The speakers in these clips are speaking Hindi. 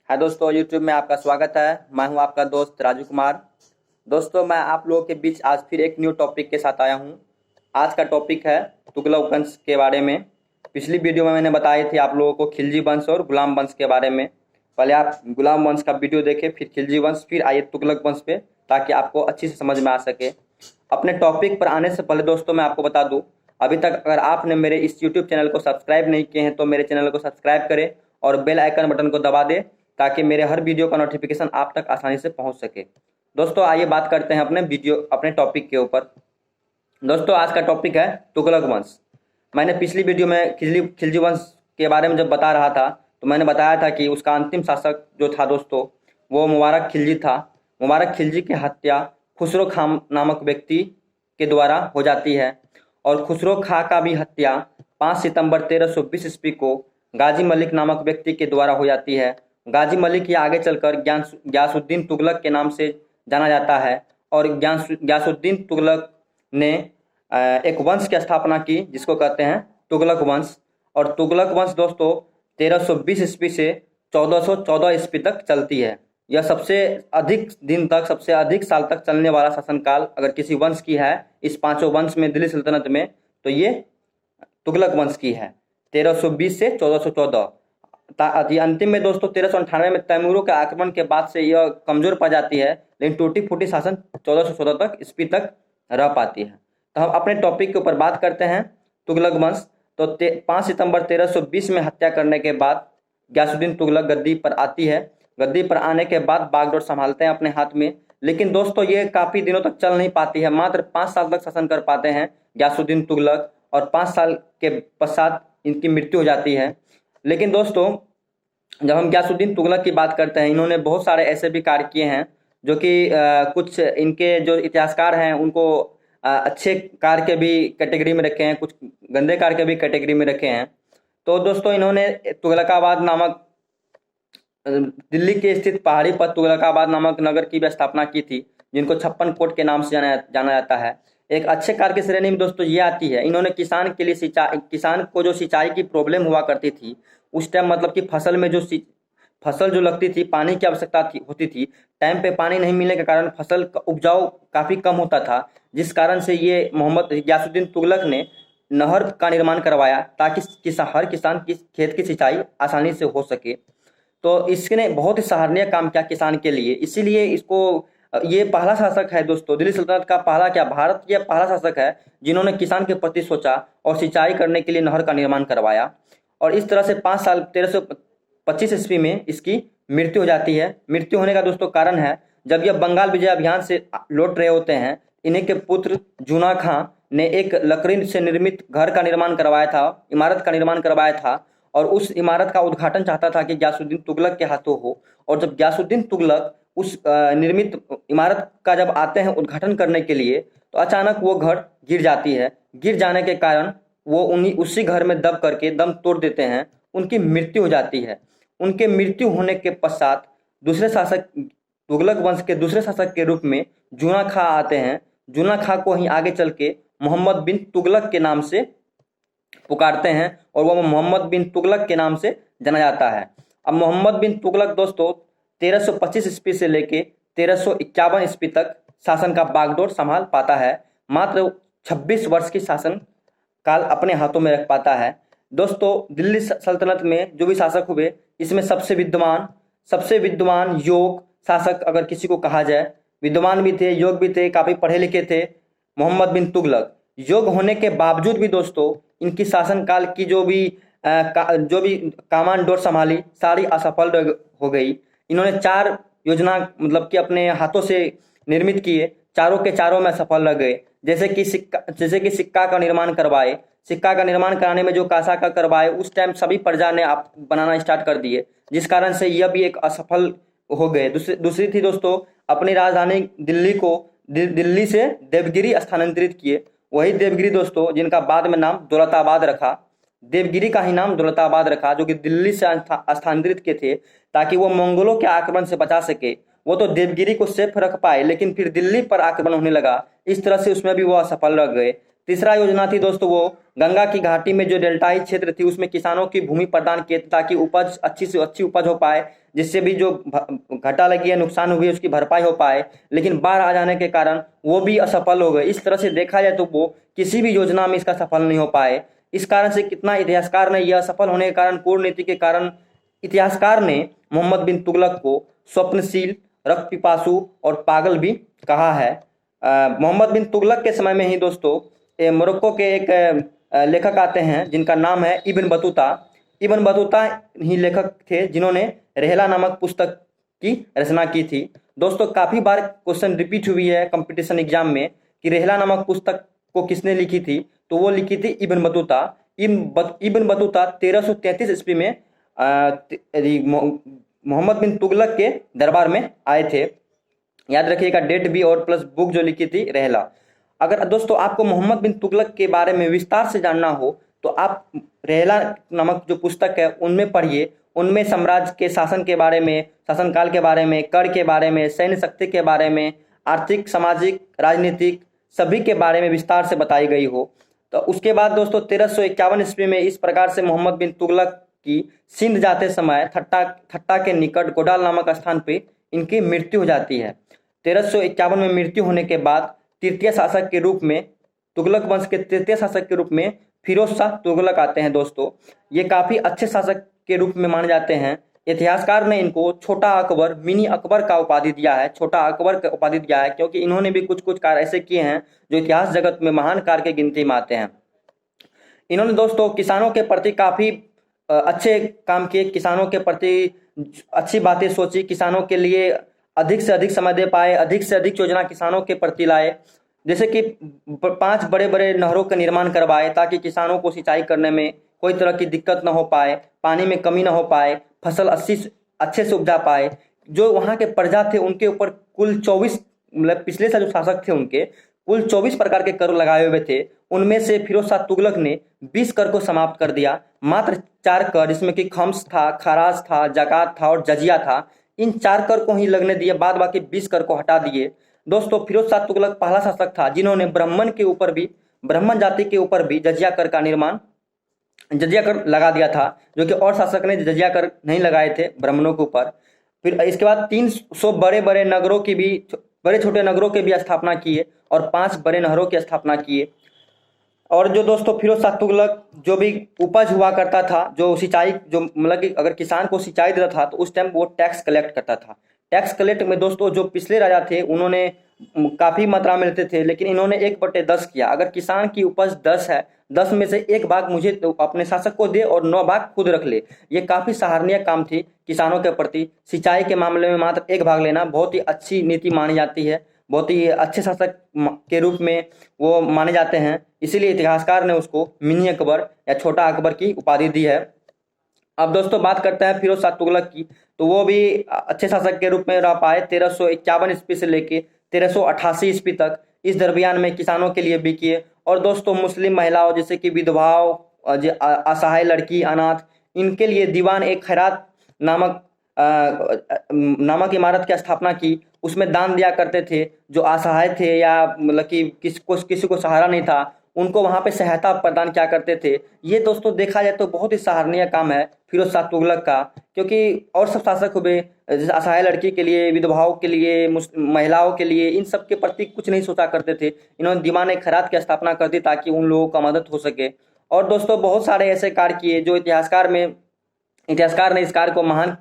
हाय दोस्तों, यूट्यूब में आपका स्वागत है। मैं हूं आपका दोस्त राजू कुमार। दोस्तों, मैं आप लोगों के बीच आज फिर एक न्यू टॉपिक के साथ आया हूं। आज का टॉपिक है तुगलक वंश के बारे में। पिछली वीडियो में मैंने बताई थी आप लोगों को खिलजी वंश और गुलाम वंश के बारे में। पहले आप गुलाम वंश का वीडियो देखें, फिर खिलजी वंश, फिर आइए तुगलक वंश पे, ताकि आपको अच्छी से समझ में आ सके। अपने टॉपिक पर आने से पहले दोस्तों मैं आपको बता दूँ, अभी तक अगर आपने मेरे इस यूट्यूब चैनल को सब्सक्राइब नहीं किए हैं तो मेरे चैनल को सब्सक्राइब करें और बेल आइकन बटन को दबा दें, ताकि मेरे हर वीडियो का नोटिफिकेशन आप तक आसानी से पहुंच सके। दोस्तों आइए बात करते हैं अपने टॉपिक के ऊपर। दोस्तों आज का टॉपिक है तुगलक वंश। मैंने पिछली वीडियो में खिलजी वंश के बारे में जब बता रहा था तो मैंने बताया था कि उसका अंतिम शासक जो था दोस्तों, वो मुबारक खिलजी था। मुबारक खिलजी की हत्या खुसरो खां नामक व्यक्ति के द्वारा हो जाती है और खुसरो खां का भी हत्या 5 सितंबर 1320 ईस्वी को गाजी मलिक नामक व्यक्ति के द्वारा हो जाती है। गाजी मलिक या आगे चलकर गयासुद्दीन तुगलक के नाम से जाना जाता है और गयासुद्दीन तुगलक ने एक वंश की स्थापना की जिसको कहते हैं तुगलक वंश। और तुगलक वंश दोस्तों 1320 ईस्वी से 1414 ईस्वी तक चलती है। यह सबसे अधिक दिन तक, सबसे अधिक साल तक चलने वाला शासनकाल अगर किसी वंश की है इस पांचों वंश में, दिल्ली सल्तनत में, तो ये तुगलक वंश की है। 1320 से 1414। अंतिम में दोस्तों 1398 में तैमूरों के आक्रमण के बाद से यह कमजोर पड़ जाती है, लेकिन टूटी फूटी शासन 1414 तक ईस्वी तक रह पाती है। तो हम अपने टॉपिक के ऊपर बात करते हैं तुगलक वंश। तो 5 सितंबर 1320 में हत्या करने के बाद गयासुद्दीन तुगलक गद्दी पर आती है। गद्दी पर आने के बाद बागडोर संभालते हैं अपने हाथ में, लेकिन दोस्तों ये काफी दिनों तक चल नहीं पाती है। मात्र 5 साल तक शासन कर पाते हैं गयासुद्दीन तुगलक और 5 साल के पश्चात इनकी मृत्यु हो जाती है। लेकिन दोस्तों जब हम गयासुद्दीन तुगलक की बात करते हैं, इन्होंने बहुत सारे ऐसे भी कार्य किए हैं जो कि कुछ इनके जो इतिहासकार हैं उनको अच्छे कार्य के भी कैटेगरी में रखे हैं, कुछ गंदे कार्य के भी कैटेगरी में रखे हैं। तो दोस्तों इन्होंने तुगलकाबाद नामक दिल्ली के स्थित पहाड़ी पर तुगलकाबाद नामक नगर की भी स्थापना की थी, जिनको 56 कोट के नाम से जाना जाता है। एक अच्छे कार्य की श्रेणी में दोस्तों ये आती है, इन्होंने किसान के लिए किसान को जो सिंचाई की प्रॉब्लम हुआ करती थी उस टाइम, मतलब कि फसल में जो फसल जो लगती थी, पानी की आवश्यकता होती थी, टाइम पे पानी नहीं मिलने के कारण फसल का उपजाऊ काफी कम होता था, जिस कारण से ये गयासुद्दीन तुगलक ने नहर का निर्माण करवाया ताकि हर किसान की खेत की सिंचाई आसानी से हो सके। तो इसने बहुत ही सराहनीय काम किया किसान के लिए, इसीलिए ये पहला शासक है दोस्तों, दिल्ली सल्तनत का पहला क्या, भारत का पहला शासक है जिन्होंने किसान के प्रति सोचा और सिंचाई करने के लिए नहर का निर्माण करवाया। और इस तरह से 5 साल 1325 ईस्वी में इसकी मृत्यु हो जाती है। मृत्यु होने का दोस्तों कारण है, जब यह बंगाल विजय अभियान से लौट रहे होते हैं, इन्हीं के पुत्र जूना खां ने एक लकड़ी से निर्मित घर का निर्माण करवाया था, इमारत का निर्माण करवाया था, और उस इमारत का उद्घाटन चाहता था कि गयासुद्दीन तुगलक के हाथों हो। और जब गयासुद्दीन तुगलक उस निर्मित इमारत का जब आते हैं उद्घाटन करने के लिए, तो अचानक वो घर गिर जाती है। गिर जाने के कारण वो उसी घर में दब करके दम तोड़ देते हैं, उनकी मृत्यु हो जाती है। उनके मृत्यु होने के पश्चात दूसरे शासक, तुगलक वंश के दूसरे शासक के रूप में जूना खां आते हैं। जूना खां को ही आगे चल के मोहम्मद बिन तुगलक के नाम से पुकारते हैं और वो मोहम्मद बिन तुगलक के नाम से जाना जाता है। अब मोहम्मद बिन तुगलक दोस्तों 1325 ईस्वी से लेके 1351 ईस्वी तक शासन का बागडोर संभाल पाता है। मात्र 26 वर्ष की शासन काल अपने हाथों में रख पाता है। दोस्तों दिल्ली सल्तनत में जो भी शासक हुए, इसमें सबसे विद्वान योग शासक अगर किसी को कहा जाए, विद्वान भी थे, योग भी थे, काफी पढ़े लिखे थे, मोहम्मद बिन तुगलक। योग होने के बावजूद भी दोस्तों इनकी शासनकाल की जो भी कामांडोर संभाली सारी असफल हो गई। इन्होंने 4 योजना मतलब कि अपने हाथों से निर्मित किए, चारों के चारों में असफल रह गए। जैसे कि सिक्का का निर्माण करवाए। सिक्का का निर्माण कराने में जो कासा का करवाए, उस टाइम सभी प्रजा ने आप बनाना स्टार्ट कर दिए, जिस कारण से यह भी एक असफल हो गए। दूसरी थी दोस्तों, अपनी राजधानी दिल्ली से देवगिरी स्थानांतरित किए। वही देवगिरी दोस्तों जिनका बाद में नाम दौलताबाद रखा, देवगिरी का ही नाम दौलताबाद रखा, जो कि दिल्ली से स्थानांतरित किए थे ताकि वो मंगोलों के आक्रमण से बचा सके। वो तो देवगिरी को सेफ रख पाए, लेकिन फिर दिल्ली पर आक्रमण होने लगा, इस तरह से उसमें भी वो असफल रह गए। तीसरा योजना थी दोस्तों वो गंगा की घाटी में जो डेल्टाई क्षेत्र थी उसमें किसानों की भूमि प्रदान किए ताकि उपज अच्छी से अच्छी उपज हो पाए, जिससे भी जो घाटा लगी है, नुकसान हुई है, उसकी भरपाई हो पाए। लेकिन बाढ़ आ जाने के कारण वो भी असफल हो गए। इस तरह से देखा जाए तो वो किसी भी योजना में इसका सफल नहीं हो पाए। इस कारण से कितना इतिहासकार ने यह असफल होने के कारण, कूटनीति के कारण, इतिहासकार ने मोहम्मद बिन तुगलक को स्वप्नशील, रक्त पिपासु और पागल भी कहा है। मोहम्मद बिन तुगलक के समय में ही दोस्तों मोरक्को के एक लेखक आते हैं जिनका नाम है इब्न बतूता। इब्न बतूता ही लेखक थे जिन्होंने रेहला नामक पुस्तक की रचना की थी। दोस्तों काफ़ी बार क्वेश्चन रिपीट हुई है कंपटीशन एग्जाम में कि रेहला नामक पुस्तक को किसने लिखी थी, तो वो लिखी थी इब्न बतूता। इब्न बतूता 1333 ईस्वी में मोहम्मद बिन तुगलक के दरबार में आए थे। याद रखिएगा डेट भी और प्लस बुक जो लिखी थी रेहला। अगर दोस्तों आपको मोहम्मद बिन तुगलक के बारे में विस्तार से जानना हो तो आप रेहला नामक जो पुस्तक है उनमें पढ़िए। उनमें साम्राज्य के शासन के बारे में, शासनकाल के बारे में, कर के बारे में, सैन्य शक्ति के बारे में, आर्थिक, सामाजिक, राजनीतिक सभी के बारे में विस्तार से बताई गई हो। तो उसके बाद दोस्तों 1351 ईस्वी में इस प्रकार से मोहम्मद बिन तुगलक की सिंध जाते समय थट्टा के निकट गोडाल नामक स्थान पे इनकी मृत्यु हो जाती है। 1351 में मृत्यु होने के बाद तृतीय शासक के रूप में, तुगलक वंश के तृतीय शासक के रूप में फिरोज शाह तुगलक आते हैं। दोस्तों ये काफ़ी अच्छे शासक के रूप में माने जाते हैं। इतिहासकार ने इनको छोटा अकबर, मिनी अकबर का उपाधि दिया है, छोटा अकबर का उपाधि दिया है, क्योंकि इन्होंने भी कुछ कुछ कार्य ऐसे किए हैं जो इतिहास जगत में महान कार्य के गिनती में आते हैं। इन्होंने दोस्तों किसानों के प्रति काफ़ी अच्छे काम किए, किसानों के प्रति अच्छी बातें सोची, किसानों के लिए अधिक से अधिक समय दे पाए, अधिक से अधिक योजना किसानों के प्रति लाए। जैसे कि 5 बड़े बड़े नहरों का निर्माण करवाए ताकि किसानों को सिंचाई करने में कोई तरह की दिक्कत न हो पाए, पानी में कमी न हो पाए, फसल अच्छे से उपजा पाए। जो वहाँ के प्रजा थे उनके ऊपर कुल 24, मतलब पिछले साल जो शासक थे उनके कुल 24 प्रकार के कर लगाए हुए थे। उनमें से फिरोज शाह तुगलक ने 20 कर को समाप्त कर दिया। मात्र 4 कर, जिसमें कि खम्स था, खराज था, जकात था और जजिया था, इन 4 कर को ही लगने दिए, बाद बाकी 20 कर को हटा दिए। दोस्तों फिरोज शाह तुगलक पहला शासक था जिन्होंने ब्राह्मण जाति के ऊपर भी जजिया कर लगा दिया था, जो कि और शासक ने जजिया कर नहीं लगाए थे ब्राह्मणों के ऊपर। फिर इसके बाद 300 बड़े नगरों की भी, बड़े छोटे नगरों के भी स्थापना किए और 5 बड़े नहरों की स्थापना किए। और जो दोस्तों फिरोज शाह तुगलक जो भी उपज हुआ करता था, जो सिंचाई, जो मतलब कि अगर किसान को सिंचाई देता था तो उस टाइम वो टैक्स कलेक्ट करता था। टैक्स कलेक्ट में दोस्तों जो पिछले राजा थे उन्होंने काफ़ी मात्रा में लेते थे, लेकिन इन्होंने 1/10 किया। अगर किसान की उपज 10 है, 10 में से 1 भाग मुझे तो अपने शासक को दे और 9 भाग खुद रख ले। ये काफ़ी सराहनीय काम थी किसानों के प्रति। सिंचाई के मामले में मात्र 1 भाग लेना बहुत ही अच्छी नीति मानी जाती है, बहुत ही अच्छे शासक के रूप में वो माने जाते हैं। इसीलिए इतिहासकार ने उसको मिनी अकबर या छोटा अकबर की उपाधि दी है। अब दोस्तों बात करते हैं फिरोज शाह तुगलक की, तो वो भी अच्छे शासक के रूप में रह पाए 1351 ईस्वी से लेके 1388 ईस्वी तक। इस दरमियान में किसानों के लिए भी किए। और दोस्तों मुस्लिम महिलाओं जैसे कि विधवाओं, असहाय लड़की, अनाथ, इनके लिए दीवान एक खैरात नामक इमारत की स्थापना की। उसमें दान दिया करते थे। जो असहाय थे या मतलब कि किसी को सहारा नहीं था, उनको वहाँ पे सहायता प्रदान किया करते थे। ये दोस्तों देखा जाए तो बहुत ही सराहनीय काम है फिरोज शाह तुगलक का, क्योंकि और सब शासक हुए जैसे असहाय लड़की के लिए, विधवाओं के लिए, महिलाओं के लिए, इन सब के प्रति कुछ नहीं सोचा करते थे। इन्होंने दीवान खैरात की स्थापना कर दी ताकि उन लोगों का मदद हो सके। और दोस्तों बहुत सारे ऐसे कार्य किए जो इतिहासकार ने इस कार्य को महान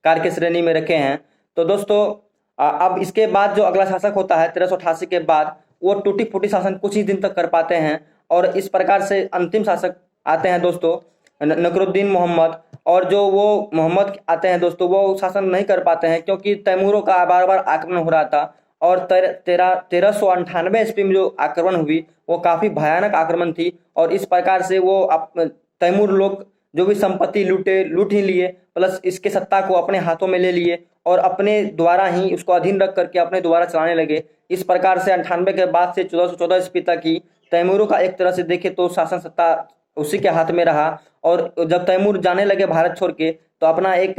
कार्य की श्रेणी में रखे हैं। तो दोस्तों अब इसके बाद जो अगला शासक होता है 1388 के बाद, वो टूटी फूटी शासन कुछ ही दिन तक कर पाते हैं। और इस प्रकार से अंतिम शासक आते हैं दोस्तों नकरुद्दीन मोहम्मद। और जो वो मोहम्मद आते हैं दोस्तों, वो शासन नहीं कर पाते हैं क्योंकि तैमूरों का बार बार आक्रमण हो रहा था। और 1398 ईस्वी में जो आक्रमण हुई वो काफ़ी भयानक आक्रमण थी। और इस प्रकार से वो तैमूर लोग जो भी संपत्ति लूट ही लिए, प्लस इसके सत्ता को अपने हाथों में ले लिए और अपने द्वारा ही उसको अधीन रख करके अपने द्वारा चलाने लगे। इस प्रकार से 98 के बाद से 1414 ईस्वी तक ही तैमूरों का एक तरह से देखे तो शासन सत्ता उसी के हाथ में रहा। और जब तैमूर जाने लगे भारत छोड़ के, तो अपना एक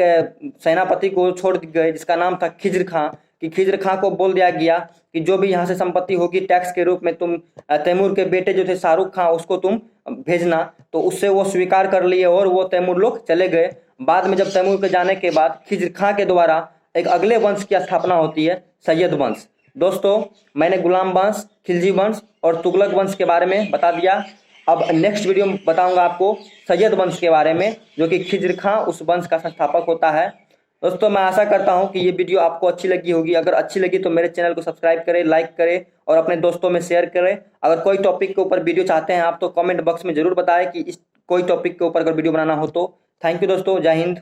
सेनापति को छोड़ गए जिसका नाम था खिज्र खां। कि खिज्र खां को बोल दिया गया कि जो भी यहाँ से संपत्ति होगी टैक्स के रूप में तुम तैमूर के बेटे जो थे शाहरुख खां उसको तुम भेजना। तो उससे वो स्वीकार कर लिए और वो तैमूर लोग चले गए। बाद में जब तैमूर के जाने के बाद खिज्र खां के द्वारा एक अगले वंश की स्थापना होती है, सैयद वंश। दोस्तों मैंने गुलाम वंश, खिलजी वंश और तुगलक वंश के बारे में बता दिया। अब नेक्स्ट वीडियो में बताऊंगा आपको सैयद वंश के बारे में, जो कि खिज्र खां उस वंश का संस्थापक होता है। दोस्तों मैं आशा करता हूं कि ये वीडियो आपको अच्छी लगी होगी। अगर अच्छी लगी तो मेरे चैनल को सब्सक्राइब करें, लाइक करें और अपने दोस्तों में शेयर करें। अगर कोई टॉपिक के ऊपर वीडियो चाहते हैं आप तो कमेंट बॉक्स में जरूर बताएं कि इस कोई टॉपिक के ऊपर अगर वीडियो बनाना हो तो। थैंक यू दोस्तों, जय हिंद।